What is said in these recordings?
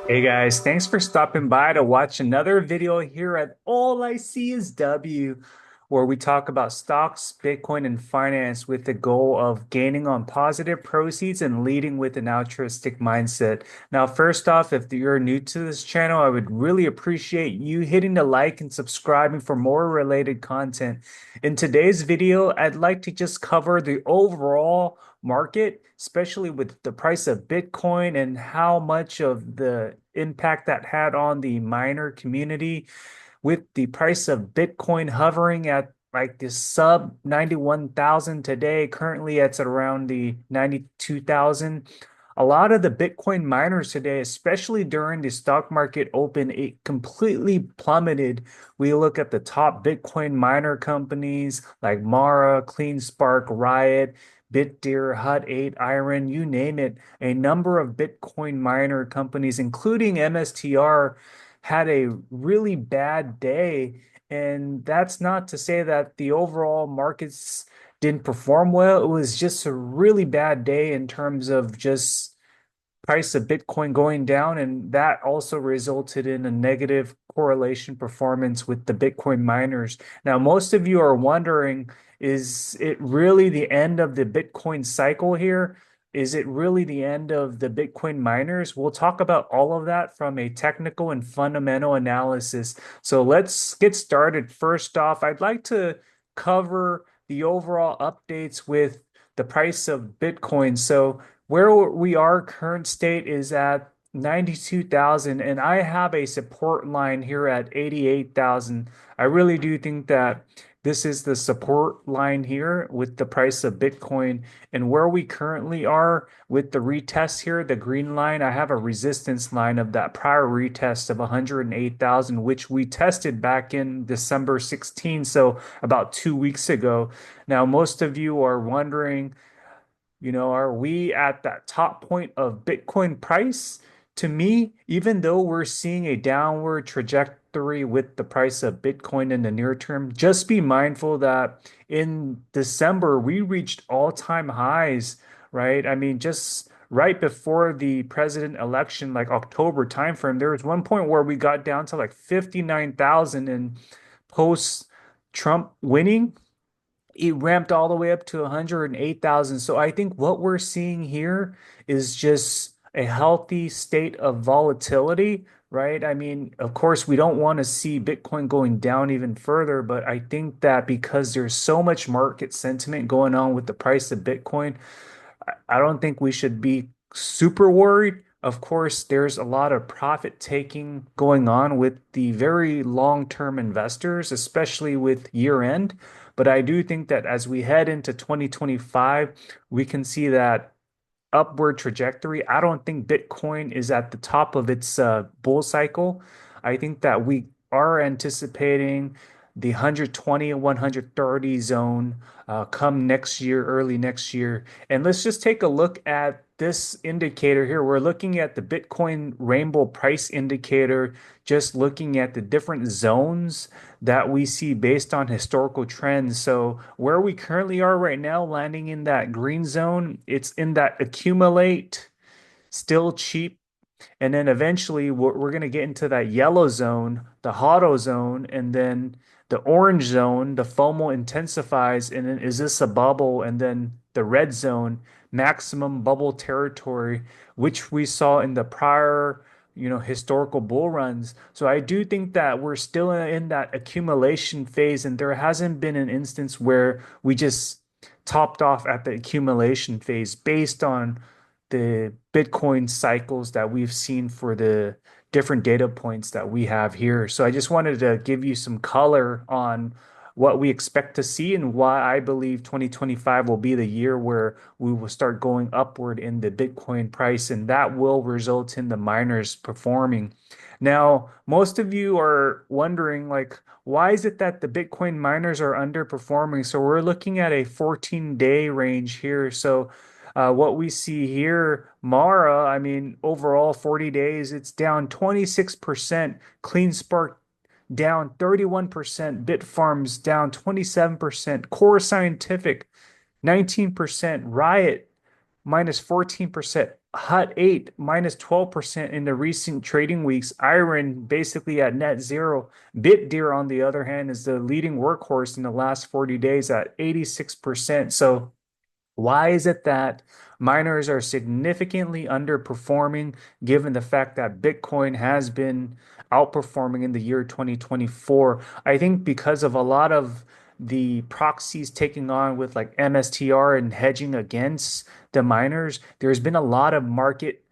Hey guys, thanks for stopping by to watch another video here at All I See is W, where we talk about stocks, Bitcoin, and finance with the goal of gaining on positive proceeds and leading with an altruistic mindset. Now, first off, if you're new to this channel, I would really appreciate you hitting the like and subscribing for more related content. In today's video, I'd like to just cover the overall market, especially with the price of Bitcoin and how much of the impact that had on the miner community, with the price of Bitcoin hovering at like this sub 91,000 today. Currently, it's at around the 92,000. A lot of the Bitcoin miners today, especially during the stock market open, it completely plummeted. We look at the top Bitcoin miner companies like Mara, CleanSpark, Riot, BitDeer, Hut 8, Iron, you name it. A number of Bitcoin miner companies, including MSTR, had a really bad day. And that's not to say that the overall markets didn't perform well. It was just a really bad day in terms of just price of Bitcoin going down, and that also resulted in a negative correlation performance with the Bitcoin miners. Now, most of you are wondering, is it really the end of the Bitcoin cycle here? Is it really the end of the Bitcoin miners? We'll talk about all of that from a technical and fundamental analysis. So let's get started. First off, I'd like to cover the overall updates with the price of Bitcoin. So where we are current state is at 92,000, and I have a support line here at 88,000. I really do think that this is the support line here with the price of Bitcoin, and where we currently are with the retest here, the green line, I have a resistance line of that prior retest of 108,000, which we tested back in December 16, so about 2 weeks ago. Now, most of you are wondering, are we at that top point of Bitcoin price? To me, even though we're seeing a downward trajectory with the price of Bitcoin in the near term, just be mindful that in December we reached all-time highs, right? I mean, just right before the president election, like October timeframe, there was one point where we got down to like 59,000, and post Trump winning, it ramped all the way up to 108,000. So I think what we're seeing here is just a healthy state of volatility, right? I mean, of course, we don't want to see Bitcoin going down even further, but I think that because there's so much market sentiment going on with the price of Bitcoin, I don't think we should be super worried. Of course, there's a lot of profit taking going on with the very long-term investors, especially with year end. But I do think that as we head into 2025, we can see that upward trajectory. I don't think Bitcoin is at the top of its bull cycle. I think that we are anticipating the 120 and 130 zone come next year, early next year. And let's just take a look at this indicator here. We're looking at the Bitcoin Rainbow Price Indicator, just looking at the different zones that we see based on historical trends. So where we currently are right now, landing in that green zone, it's in that accumulate, still cheap, and then eventually we're going to get into that yellow zone, the HODL zone, and then the orange zone, the FOMO intensifies. And then is this a bubble? And then the red zone, maximum bubble territory, which we saw in the prior, historical bull runs. So I do think that we're still in that accumulation phase, and there hasn't been an instance where we just topped off at the accumulation phase based on the Bitcoin cycles that we've seen for the different data points that we have here. So I just wanted to give you some color on what we expect to see and why I believe 2025 will be the year where we will start going upward in the Bitcoin price, and that will result in the miners performing. Now, most of you are wondering, like, why is it that the Bitcoin miners are underperforming? So we're looking at a 14-day range here. So what we see here, Mara, I mean, overall 40 days, it's down 26%. CleanSpark down 31%. Bitfarms down 27%. Core Scientific 19%. Riot -14%, Hut 8 -12% in the recent trading weeks. Iron basically at net zero. Bitdeer, on the other hand, is the leading workhorse in the last 40 days at 86%. So why is it that miners are significantly underperforming given the fact that Bitcoin has been outperforming in the year 2024? I think because of a lot of the proxies taking on with like MSTR and hedging against the miners, there's been a lot of market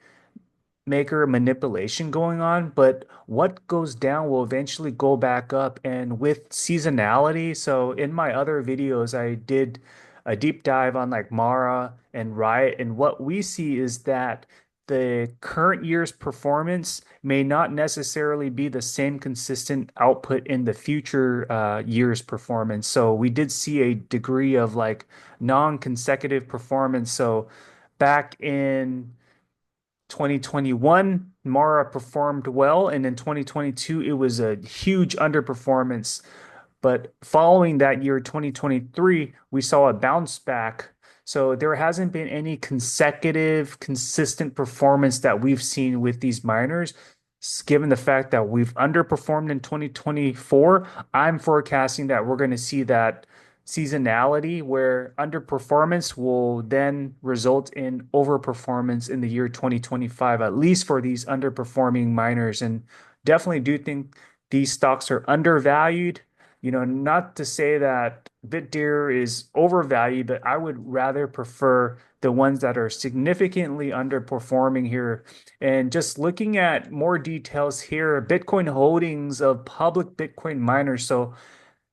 maker manipulation going on, but what goes down will eventually go back up. And with seasonality, so in my other videos, I did a deep dive on like Mara and Riot, and what we see is that the current year's performance may not necessarily be the same consistent output in the future year's performance. So we did see a degree of like non-consecutive performance. So back in 2021, Mara performed well, and in 2022, it was a huge underperformance. But following that year, 2023, we saw a bounce back. So there hasn't been any consecutive, consistent performance that we've seen with these miners. Given the fact that we've underperformed in 2024, I'm forecasting that we're going to see that seasonality where underperformance will then result in overperformance in the year 2025, at least for these underperforming miners. And definitely do think these stocks are undervalued. Not to say that Bitdeer is overvalued, but I would rather prefer the ones that are significantly underperforming here. And just looking at more details here, Bitcoin holdings of public Bitcoin miners. So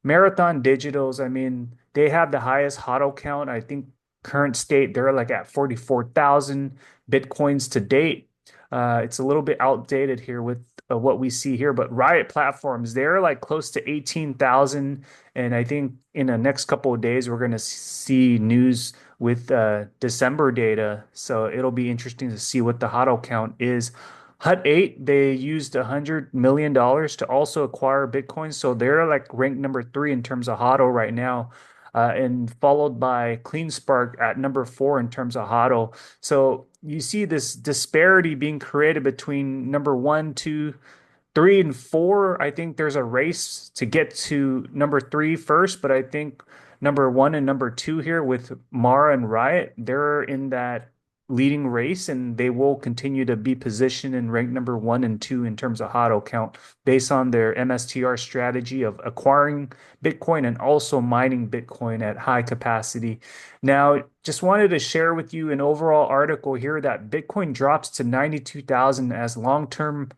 Marathon Digitals, I mean, they have the highest HODL count. I think current state, they're like at 44,000 Bitcoins to date. It's a little bit outdated here with what we see here, but Riot Platforms, they're like close to 18,000. And I think in the next couple of days, we're going to see news with December data. So it'll be interesting to see what the HODL count is. Hut 8, they used $100 million to also acquire Bitcoin. So they're like ranked number three in terms of HODL right now, and followed by CleanSpark at number four in terms of HODL. So you see this disparity being created between number one, two, three, and four. I think there's a race to get to number three first, but I think number one and number two here with Mara and Riot, they're in that leading race, and they will continue to be positioned and ranked number one and two in terms of HODL count based on their MSTR strategy of acquiring Bitcoin and also mining Bitcoin at high capacity. Now, just wanted to share with you an overall article here that Bitcoin drops to 92,000 as long-term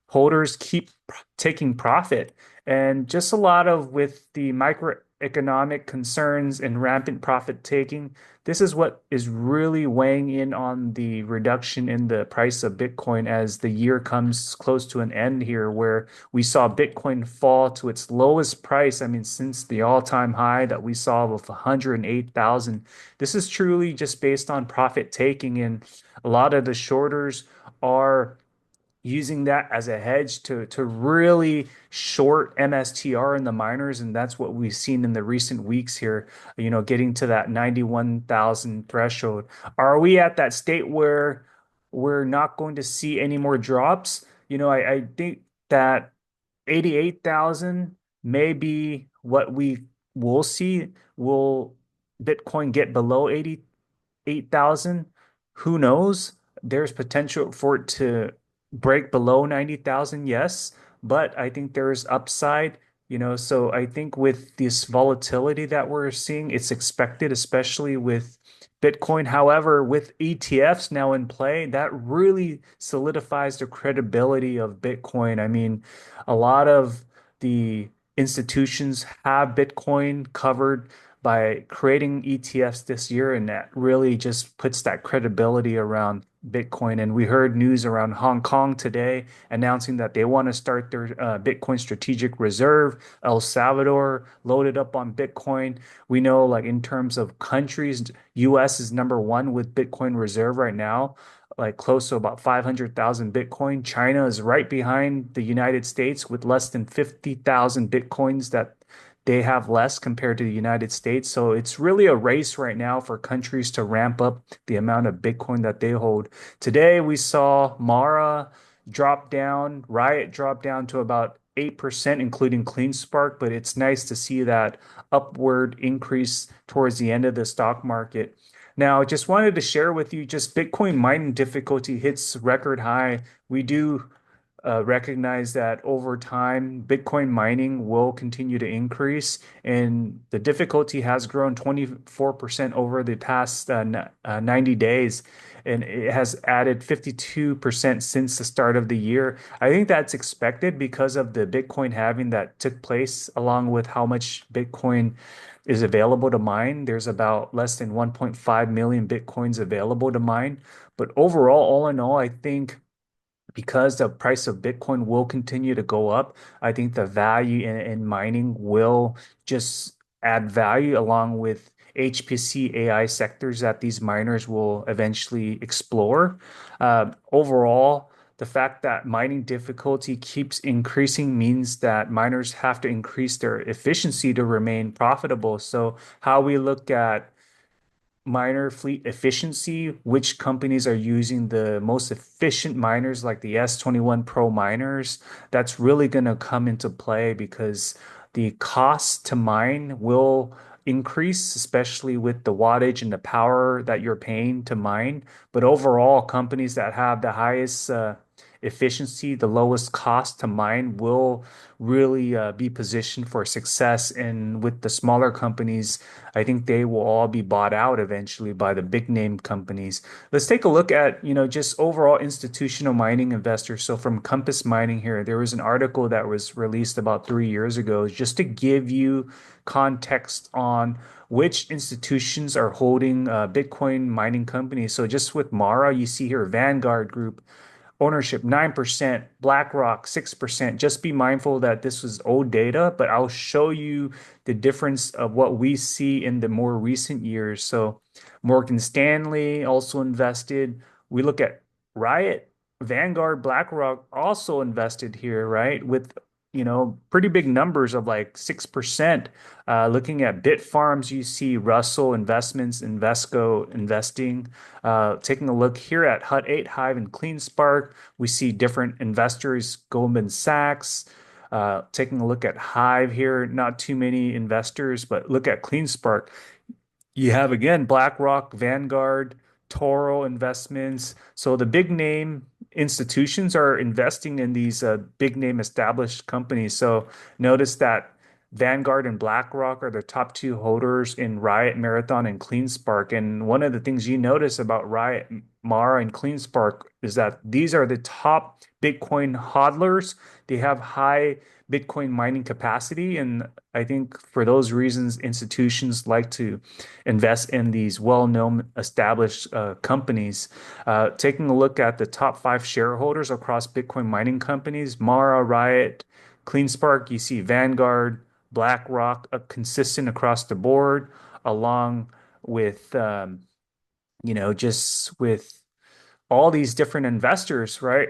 holders keep taking profit. And just a lot of with the microeconomic concerns and rampant profit taking, this is what is really weighing in on the reduction in the price of Bitcoin as the year comes close to an end here, where we saw Bitcoin fall to its lowest price. I mean, since the all-time high that we saw of 108,000. This is truly just based on profit taking, and a lot of the shorters are using that as a hedge to really short MSTR in the miners, and that's what we've seen in the recent weeks here, getting to that 91,000 threshold. Are we at that state where we're not going to see any more drops? I think that 88,000 may be what we will see. Will Bitcoin get below 88,000? Who knows? There's potential for it to break below 90,000, yes, but I think there's upside, so I think with this volatility that we're seeing, it's expected, especially with Bitcoin. However, with ETFs now in play, that really solidifies the credibility of Bitcoin. I mean, a lot of the institutions have Bitcoin covered by creating ETFs this year, and that really just puts that credibility around Bitcoin. And we heard news around Hong Kong today announcing that they want to start their Bitcoin strategic reserve. El Salvador loaded up on Bitcoin. We know, like in terms of countries, US is number one with Bitcoin reserve right now, like close to about 500,000 Bitcoin. China is right behind the United States with less than 50,000 Bitcoins that they have less compared to the United States. So it's really a race right now for countries to ramp up the amount of Bitcoin that they hold. Today we saw Mara drop down, Riot drop down to about 8%, including CleanSpark, but it's nice to see that upward increase towards the end of the stock market. Now, just wanted to share with you just Bitcoin mining difficulty hits record high. We do recognize that over time, Bitcoin mining will continue to increase, and the difficulty has grown 24% over the past 90 days, and it has added 52% since the start of the year. I think that's expected because of the Bitcoin halving that took place, along with how much Bitcoin is available to mine. There's about less than 1.5 million Bitcoins available to mine. But overall, all in all, I think because the price of Bitcoin will continue to go up, I think the value in mining will just add value along with HPC AI sectors that these miners will eventually explore. Overall, the fact that mining difficulty keeps increasing means that miners have to increase their efficiency to remain profitable. So, how we look at miner fleet efficiency, which companies are using the most efficient miners like the S21 Pro miners, that's really going to come into play because the cost to mine will increase, especially with the wattage and the power that you're paying to mine. But overall, companies that have the highest efficiency, the lowest cost to mine will really be positioned for success. And with the smaller companies, I think they will all be bought out eventually by the big name companies. Let's take a look at, just overall institutional mining investors. So from Compass Mining here, there was an article that was released about 3 years ago, just to give you context on which institutions are holding Bitcoin mining companies. So just with Mara, you see here Vanguard Group, ownership 9%, BlackRock 6%. Just be mindful that this was old data, but I'll show you the difference of what we see in the more recent years. So Morgan Stanley also invested. We look at Riot, Vanguard, BlackRock also invested here, right? With pretty big numbers of like 6%. Looking at Bitfarms, you see Russell Investments, Invesco investing. Taking a look here at Hut 8, Hive, and CleanSpark, we see different investors, Goldman Sachs. Taking a look at Hive here, not too many investors, but look at CleanSpark. You have again BlackRock, Vanguard, Toro Investments. So the big name institutions are investing in these big name established companies. So notice that Vanguard and BlackRock are the top two holders in Riot, Marathon, and CleanSpark. And one of the things you notice about Riot, Mara, and CleanSpark is that these are the top Bitcoin hodlers. They have high Bitcoin mining capacity. And I think for those reasons, institutions like to invest in these well-known established companies. Taking a look at the top five shareholders across Bitcoin mining companies, Mara, Riot, CleanSpark, you see Vanguard, BlackRock, consistent across the board, along with just with all these different investors, right?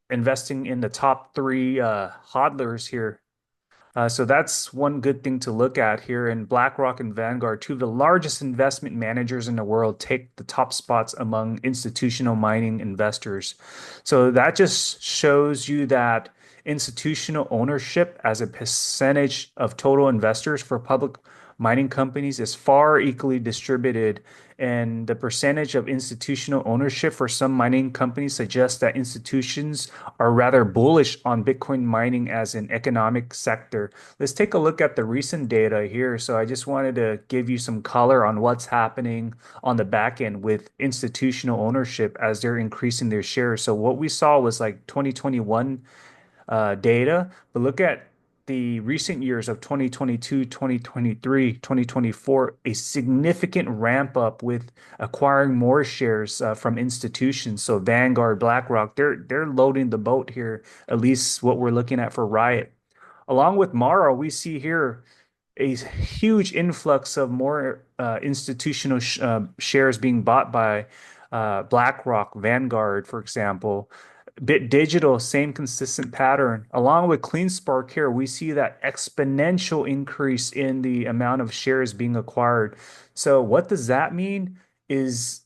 Investing in the top three hodlers here. So that's one good thing to look at here. And BlackRock and Vanguard, two of the largest investment managers in the world, take the top spots among institutional mining investors. So that just shows you that institutional ownership as a percentage of total investors for public mining companies is far equally distributed. And the percentage of institutional ownership for some mining companies suggests that institutions are rather bullish on Bitcoin mining as an economic sector. Let's take a look at the recent data here. So I just wanted to give you some color on what's happening on the back end with institutional ownership as they're increasing their shares. So what we saw was like 2021 data, but look at the recent years of 2022, 2023, 2024, a significant ramp up with acquiring more shares from institutions. So Vanguard, BlackRock, they're loading the boat here, at least what we're looking at for Riot. Along with Mara, we see here a huge influx of more institutional shares being bought by BlackRock, Vanguard, for example. Bit Digital, same consistent pattern. Along with CleanSpark here, we see that exponential increase in the amount of shares being acquired. So what does that mean? Is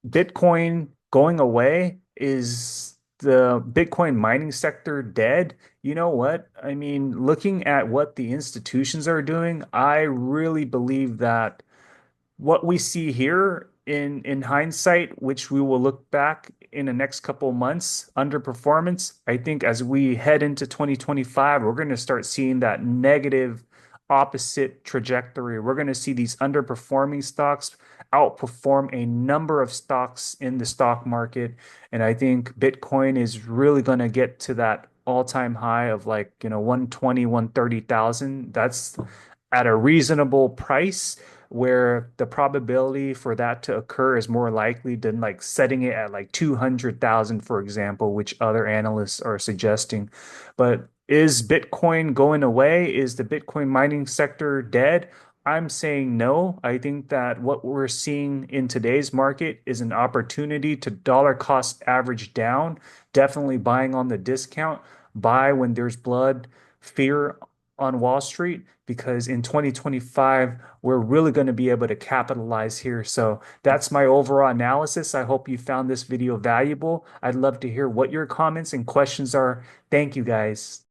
Bitcoin going away? Is the Bitcoin mining sector dead? You know what? I mean, looking at what the institutions are doing, I really believe that what we see here in hindsight, which we will look back in the next couple of months, underperformance. I think as we head into 2025, we're going to start seeing that negative opposite trajectory. We're going to see these underperforming stocks outperform a number of stocks in the stock market. And I think Bitcoin is really going to get to that all-time high of like, 120, 130,000. That's at a reasonable price where the probability for that to occur is more likely than like setting it at like 200,000, for example, which other analysts are suggesting. But is Bitcoin going away? Is the Bitcoin mining sector dead? I'm saying no. I think that what we're seeing in today's market is an opportunity to dollar cost average down, definitely buying on the discount, buy when there's blood, fear on Wall Street, because in 2025, we're really going to be able to capitalize here. So that's my overall analysis. I hope you found this video valuable. I'd love to hear what your comments and questions are. Thank you, guys.